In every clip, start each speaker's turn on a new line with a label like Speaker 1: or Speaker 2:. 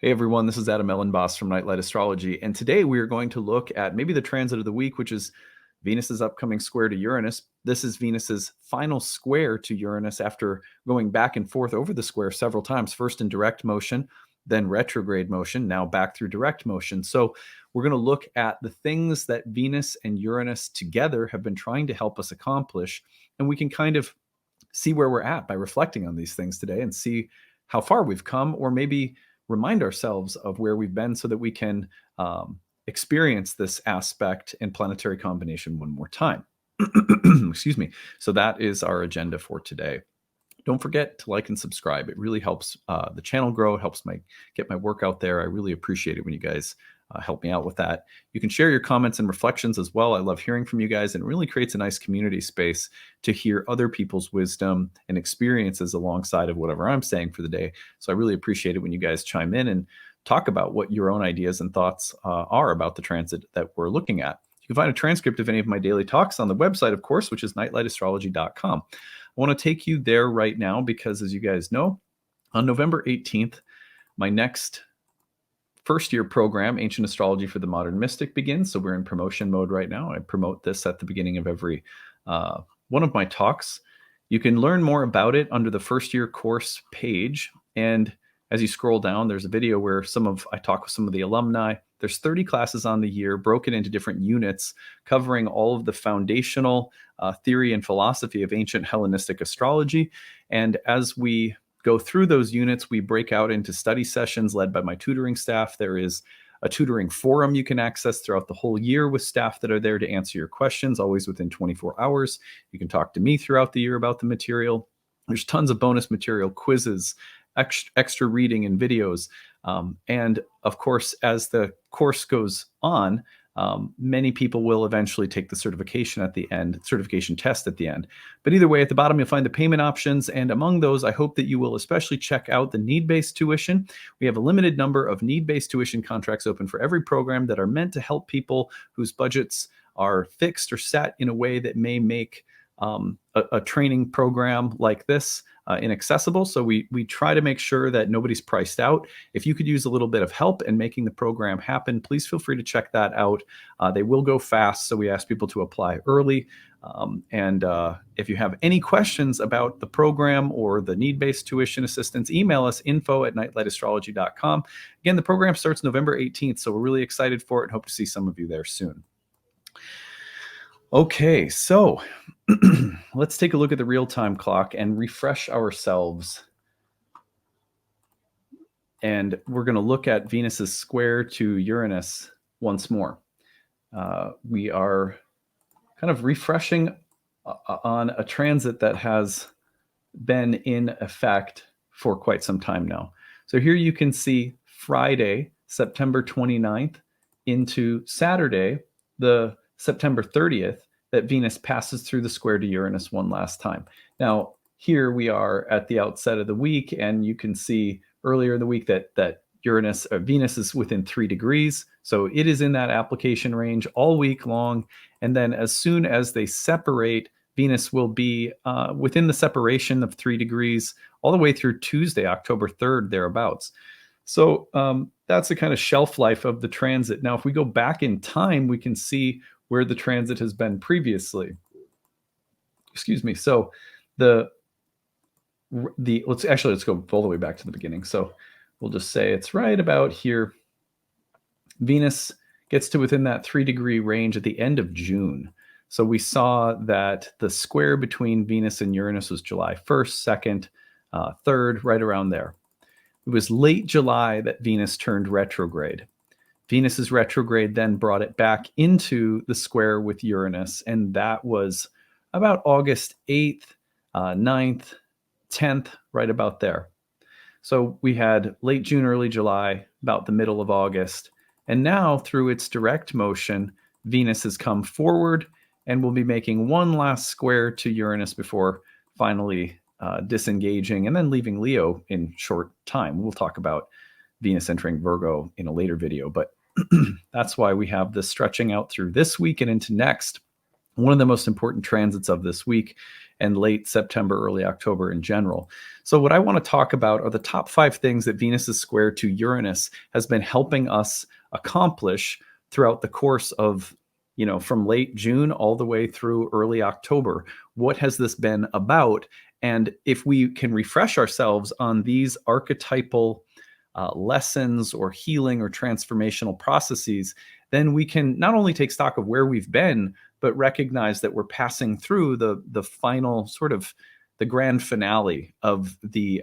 Speaker 1: Hey everyone, this is Elenbaas from Nightlight Astrology, and today we are going to look at maybe the transit of the week, which is Venus's upcoming square to Uranus. This is Venus's final square to Uranus after going back and forth over the square several times, first in direct motion, then retrograde motion, now back through direct motion. So we're going to look at the things that Venus and Uranus together have been trying to help us accomplish, and we can kind of see where we're at by reflecting on these things today and see how far we've come, or maybe remind ourselves of where we've been so that we can experience this aspect and planetary combination one more time. Excuse me. So that is our agenda for today. Don't forget to like and subscribe. It really helps the channel grow. It helps get my work out there. I really appreciate it when you guys help me out with that. You can share your comments and reflections as well. I love hearing from you guys, and it really creates a nice community space to hear other people's wisdom and experiences alongside of whatever I'm saying for the day. So I really appreciate it when you guys chime in and talk about what your own ideas and thoughts are about the transit that we're looking at. You can find a transcript of any of my daily talks on the website, of course, which is nightlightastrology.com. I want to take you there right now because, as you guys know, on November 18th, my next first-year program, Ancient Astrology for the Modern Mystic, begins. So we're in promotion mode right now. I promote this at the beginning of every one of my talks. You can learn more about it under the first-year course page. And as you scroll down, there's a video where I talk with some of the alumni. There's 30 classes on the year broken into different units covering all of the foundational theory and philosophy of ancient Hellenistic astrology. And as we go through those units, we break out into study sessions led by my tutoring staff. There is a tutoring forum you can access throughout the whole year with staff that are there to answer your questions, always within 24 hours. You can talk to me throughout the year about the material. There's tons of bonus material, quizzes, extra reading and videos. And of course, as the course goes on, many people will eventually take the certification test at the end. But either way, at the bottom, you'll find the payment options. And among those, I hope that you will especially check out the need-based tuition. We have a limited number of need-based tuition contracts open for every program that are meant to help people whose budgets are fixed or set in a way that may make a training program like this inaccessible. So we try to make sure that nobody's priced out. If you could use a little bit of help in making the program happen, please feel free to check that out. They will go fast, so we ask people to apply early. And if you have any questions about the program or the need-based tuition assistance, email us info@nightlightastrology.com. Again, the program starts November 18th, so we're really excited for it and hope to see some of you there soon. Okay, so let's take a look at the real-time clock and refresh ourselves. And we're going to look at Venus's square to Uranus once more. We are kind of refreshing on a transit that has been in effect for quite some time now. So here you can see Friday, September 29th into Saturday, the September 30th, that Venus passes through the square to Uranus one last time. Now, here we are at the outset of the week, and you can see earlier in the week that Venus is within 3 degrees. So it is in that application range all week long. And then as soon as they separate, Venus will be within the separation of 3 degrees all the way through Tuesday, October 3rd, thereabouts. So that's the kind of shelf life of the transit. Now, if we go back in time, we can see where the transit has been previously. Excuse me. So let's go all the way back to the beginning. So we'll just say it's right about here. Venus gets to within that 3 degree range at the end of June. So we saw that the square between Venus and Uranus was July 1st, 2nd, 3rd, right around there. It was late July that Venus turned retrograde. Venus's retrograde then brought it back into the square with Uranus, and that was about August 8th, 9th, 10th, right about there. So we had late June, early July, about the middle of August. And now, through its direct motion, Venus has come forward and will be making one last square to Uranus before finally disengaging and then leaving Leo in short time. We'll talk about Venus entering Virgo in a later video, but that's why we have this stretching out through this week and into next. one of the most important transits of this week and late September, early October in general. So, what I want to talk about are the top 5 things that Venus's square to Uranus has been helping us accomplish throughout the course of, from late June all the way through early October. What has this been about? And if we can refresh ourselves on these archetypal lessons or healing or transformational processes, then we can not only take stock of where we've been, but recognize that we're passing through the final sort of the grand finale of the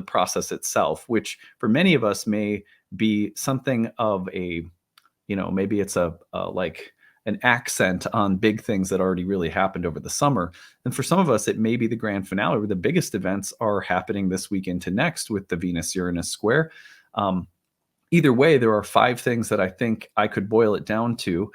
Speaker 1: process itself, which for many of us may be something of a, maybe it's a like an accent on big things that already really happened over the summer. And for some of us, it may be the grand finale where the biggest events are happening this week into next with the Venus Uranus square. Either way, there are 5 things that I think I could boil it down to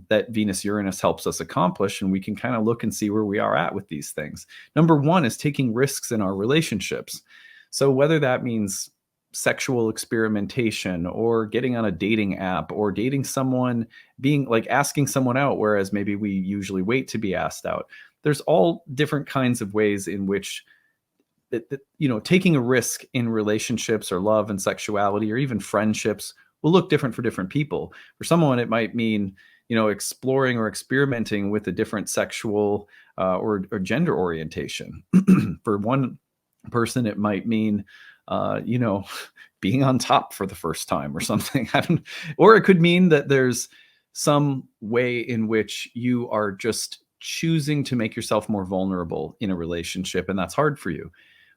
Speaker 1: that Venus Uranus helps us accomplish. And we can kind of look and see where we are at with these things. Number 1 is taking risks in our relationships. So whether that means sexual experimentation or getting on a dating app or dating someone, being like asking someone out, whereas maybe we usually wait to be asked out. There's all different kinds of ways in which taking a risk in relationships or love and sexuality or even friendships will look different for different people. For someone, it might mean, exploring or experimenting with a different sexual or gender orientation. For one person, it might mean, being on top for the first time or something. Or it could mean that there's some way in which you are just choosing to make yourself more vulnerable in a relationship, and that's hard for you.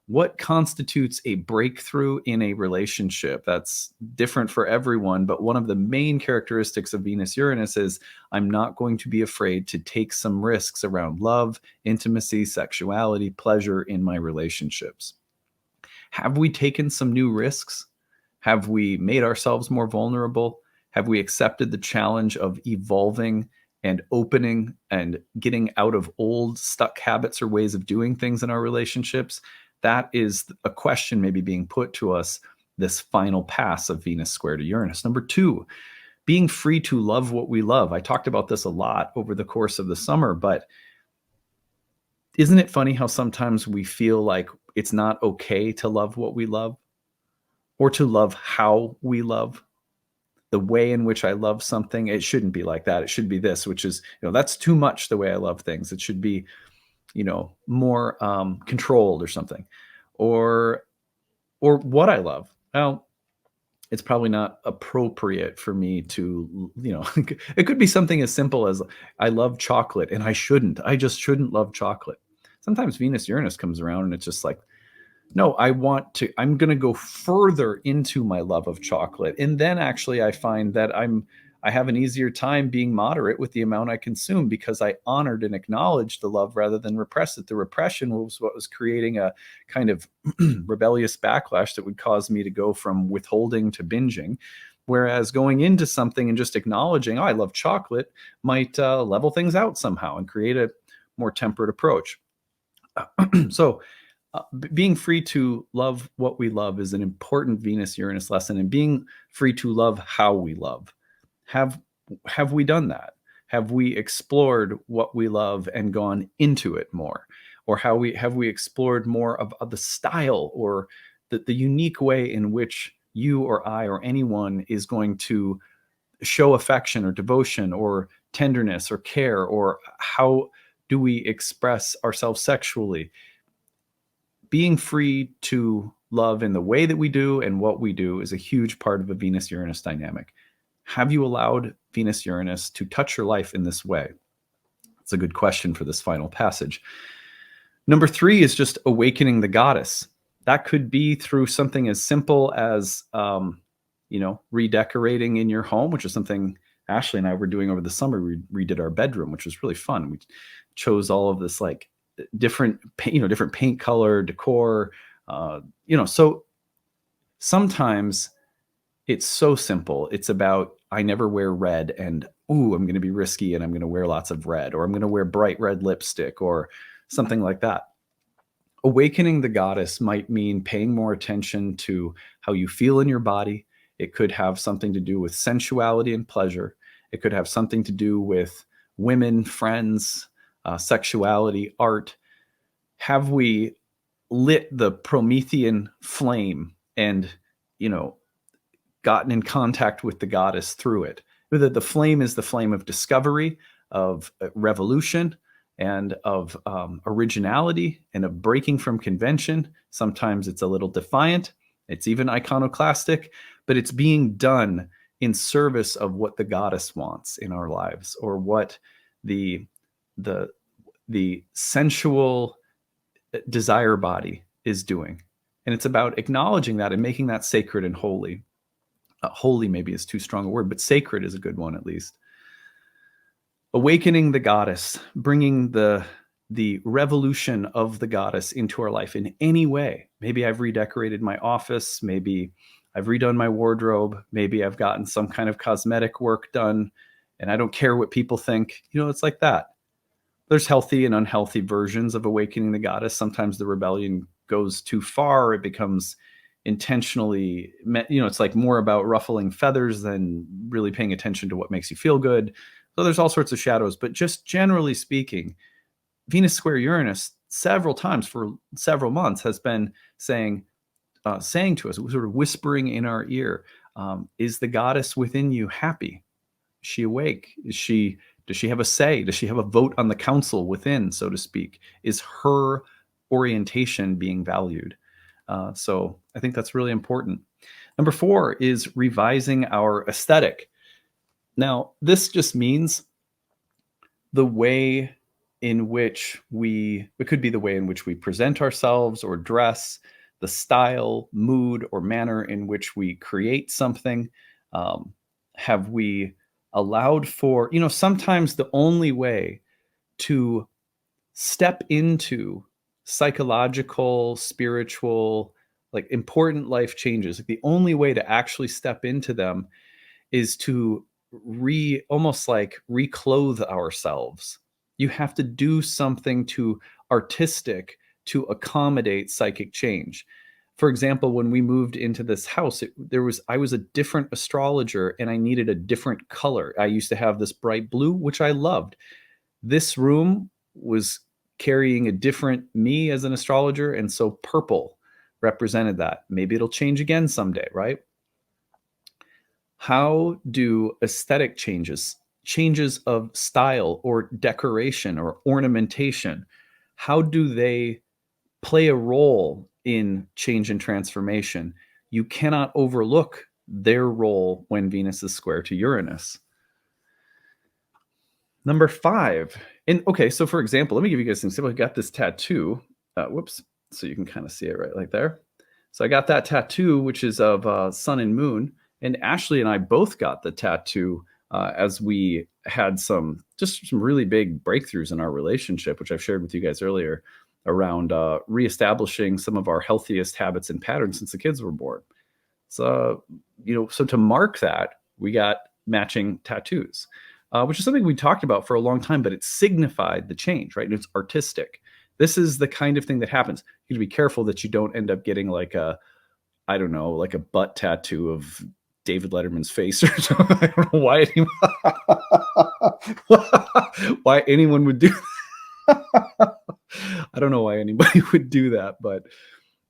Speaker 1: What constitutes a breakthrough in a relationship? That's different for everyone, but one of the main characteristics of Venus Uranus is I'm not going to be afraid to take some risks around love, intimacy, sexuality, pleasure in my relationships. Have we taken some new risks? Have we made ourselves more vulnerable? Have we accepted the challenge of evolving and opening and getting out of old stuck habits or ways of doing things in our relationships? That is a question maybe being put to us this final pass of Venus square to Uranus. Number 2, being free to love what we love. I talked about this a lot over the course of the summer, but isn't it funny how sometimes we feel like it's not okay to love what we love or to love how we love? The way in which I love something, it shouldn't be like that. It should be this, which is, that's too much the way I love things. It should be, more controlled or something, or what I love. Well, it's probably not appropriate for me to, it could be something as simple as I love chocolate and I just shouldn't love chocolate. Sometimes Venus Uranus comes around and it's just like, no, I'm going to go further into my love of chocolate. And then actually I find that I have an easier time being moderate with the amount I consume because I honored and acknowledged the love rather than repressed it. The repression was what was creating a kind of rebellious backlash that would cause me to go from withholding to binging. Whereas going into something and just acknowledging, I love chocolate, might level things out somehow and create a more temperate approach. So being free to love what we love is an important Venus Uranus lesson, and being free to love how we love. Have we done that? Have we explored what we love and gone into it more? Or have we explored more of the style or the unique way in which you or I or anyone is going to show affection or devotion or tenderness or care, or how do we express ourselves sexually? Being free to love in the way that we do and what we do is a huge part of a Venus-Uranus dynamic. Have you allowed Venus-Uranus to touch your life in this way? It's a good question for this final passage. Number 3 is just awakening the goddess. That could be through something as simple as, redecorating in your home, which is something Ashley and I were doing over the summer. We redid our bedroom, which was really fun. We chose all of this like different paint color, decor, so sometimes it's so simple. It's about, I never wear red and, I'm going to be risky and I'm going to wear lots of red, or I'm going to wear bright red lipstick or something like that. Awakening the goddess might mean paying more attention to how you feel in your body. It could have something to do with sensuality and pleasure. It could have something to do with women, friends, sexuality, art? Have we lit the Promethean flame and, you know, gotten in contact with the goddess through it? The flame is the flame of discovery, of revolution, and of originality, and of breaking from convention. Sometimes it's a little defiant, it's even iconoclastic, but it's being done in service of what the goddess wants in our lives, or what the the the sensual desire body is doing. And it's about acknowledging that and making that sacred and holy. Holy maybe is too strong a word, but sacred is a good one at least. Awakening the goddess, bringing the revolution of the goddess into our life in any way. Maybe I've redecorated my office, maybe I've redone my wardrobe, maybe I've gotten some kind of cosmetic work done, and I don't care what people think. You know, it's like that. There's healthy and unhealthy versions of awakening the goddess. Sometimes the rebellion goes too far. It becomes intentionally, you know, it's like more about ruffling feathers than really paying attention to what makes you feel good. So there's all sorts of shadows, but just generally speaking, Venus square Uranus several times for several months has been saying to us, sort of whispering in our ear, is the goddess within you happy? Is she awake? Does she have a say? Does she have a vote on the council within, so to speak? Is her orientation being valued? So I think that's really important. Number 4 is revising our aesthetic. Now, this just means the way in which it could be the way in which we present ourselves or dress, the style, mood, or manner in which we create something. Have we allowed for, you know, sometimes the only way to step into psychological, spiritual, like important life changes, like the only way to actually step into them is to almost like reclothe ourselves. You have to do something to artistic to accommodate psychic change. For example, when we moved into this house, I was a different astrologer and I needed a different color. I used to have this bright blue, which I loved. This room was carrying a different me as an astrologer, and so purple represented that. Maybe it'll change again someday, right? How do aesthetic changes of style or decoration or ornamentation, how do they play a role in change and transformation? You cannot overlook their role when Venus is square to Uranus. Number 5. And okay, so for example, let me give you guys an example. I got this tattoo. Whoops. So you can kind of see it right like there. So I got that tattoo, which is of sun and moon. And Ashley and I both got the tattoo as we had some really big breakthroughs in our relationship, which I've shared with you guys earlier, around reestablishing some of our healthiest habits and patterns since the kids were born. So, you know, so to mark that, we got matching tattoos, which is something we talked about for a long time, but it signified the change, right? And it's artistic. This is the kind of thing that happens. You have to be careful that you don't end up getting like a butt tattoo of David Letterman's face or something. I don't know why anyone would do that. I don't know why anybody would do that, but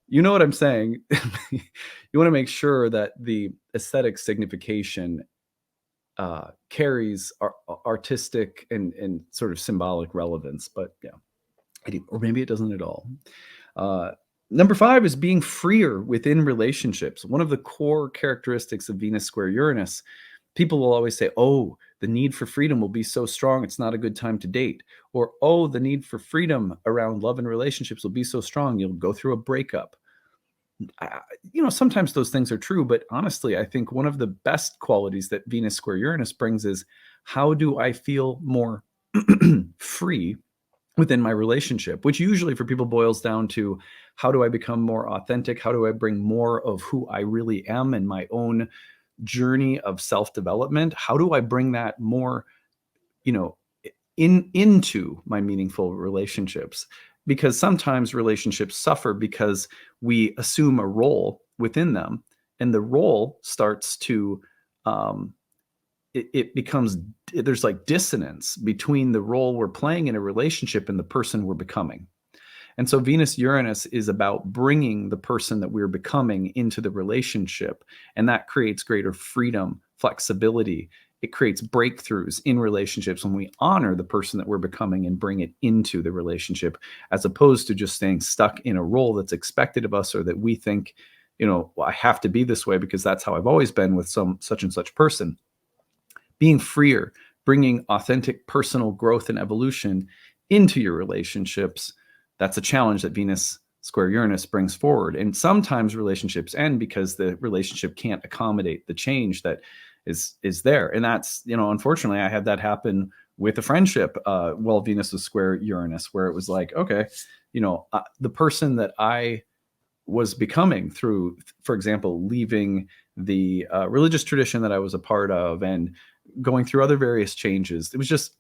Speaker 1: you know what I'm saying. You want to make sure that the aesthetic signification carries artistic and sort of symbolic relevance, but yeah, or maybe it doesn't at all. Number 5 is being freer within relationships. One of the core characteristics of Venus square Uranus, people will always say, oh, the need for freedom will be so strong, it's not a good time to date. Or, oh, the need for freedom around love and relationships will be so strong, you'll go through a breakup. You know, sometimes those things are true, but honestly, I think one of the best qualities that Venus square Uranus brings is, how do I feel more free within my relationship, which usually for people boils down to, how do I become more authentic? How do I bring more of who I really am in my own journey of self-development? How do I bring that more, you know, into my meaningful relationships? Because sometimes relationships suffer because we assume a role within them, and the role starts to it becomes, there's like dissonance between the role we're playing in a relationship and the person we're becoming. And so Venus Uranus is about bringing the person that we're becoming into the relationship. And that creates greater freedom, flexibility. It creates breakthroughs in relationships when we honor the person that we're becoming and bring it into the relationship, as opposed to just staying stuck in a role that's expected of us, or that we think, well, I have to be this way because that's how I've always been with some such and such person. Being freer, bringing authentic personal growth and evolution into your relationships, that's a challenge that Venus square Uranus brings forward. And sometimes relationships end because the relationship can't accommodate the change that is there. And that's, unfortunately, I had that happen with a friendship while Venus was square Uranus, where it was like, okay, the person that I was becoming through, for example, leaving the religious tradition that I was a part of and going through other various changes, it was just,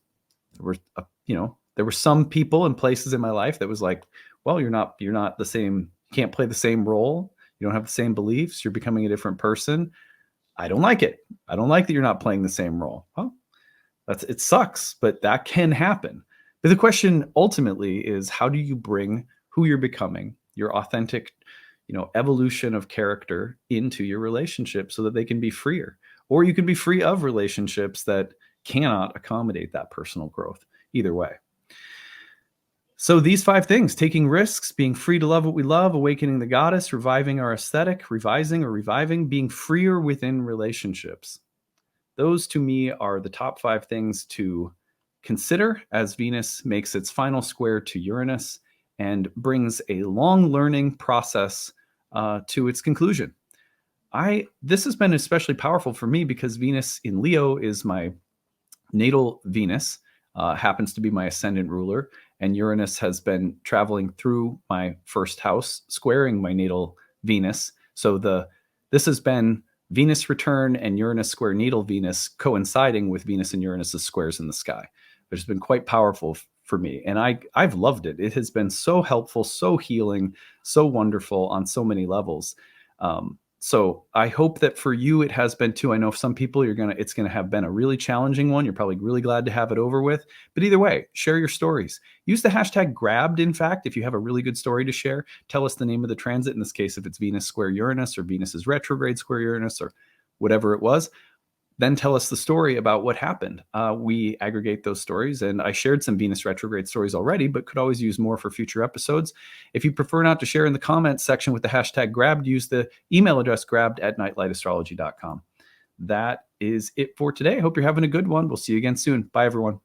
Speaker 1: there were some people and places in my life that was like, well, you're not the same, you can't play the same role, you don't have the same beliefs, you're becoming a different person. I don't like it. I don't like that you're not playing the same role. Well, it sucks, but that can happen. But the question ultimately is, how do you bring who you're becoming, your authentic, evolution of character, into your relationship so that they can be freer? Or you can be free of relationships that cannot accommodate that personal growth. Either way. So these 5 things: taking risks, being free to love what we love, awakening the goddess, reviving our aesthetic, revising or reviving, being freer within relationships. Those to me are the top 5 things to consider as Venus makes its final square to Uranus and brings a long learning process to its conclusion. This has been especially powerful for me because Venus in Leo is my natal Venus, happens to be my ascendant ruler, and Uranus has been traveling through my first house, squaring my natal Venus. So this has been Venus return and Uranus square natal Venus coinciding with Venus and Uranus's squares in the sky, which has been quite powerful for me. And I've loved it. It has been so helpful, so healing, so wonderful on so many levels. So I hope that for you it has been too. I know for some people it's gonna have been a really challenging one. You're probably really glad to have it over with. But either way, share your stories. Use the hashtag grabbed. In fact, if you have a really good story to share, tell us the name of the transit. In this case, if it's Venus square Uranus or Venus's retrograde square Uranus or whatever it was, then tell us the story about what happened. We aggregate those stories, and I shared some Venus retrograde stories already, but could always use more for future episodes. If you prefer not to share in the comments section with the hashtag grabbed, use the email address grabbed@nightlightastrology.com. That is it for today. I hope you're having a good one. We'll see you again soon. Bye, everyone.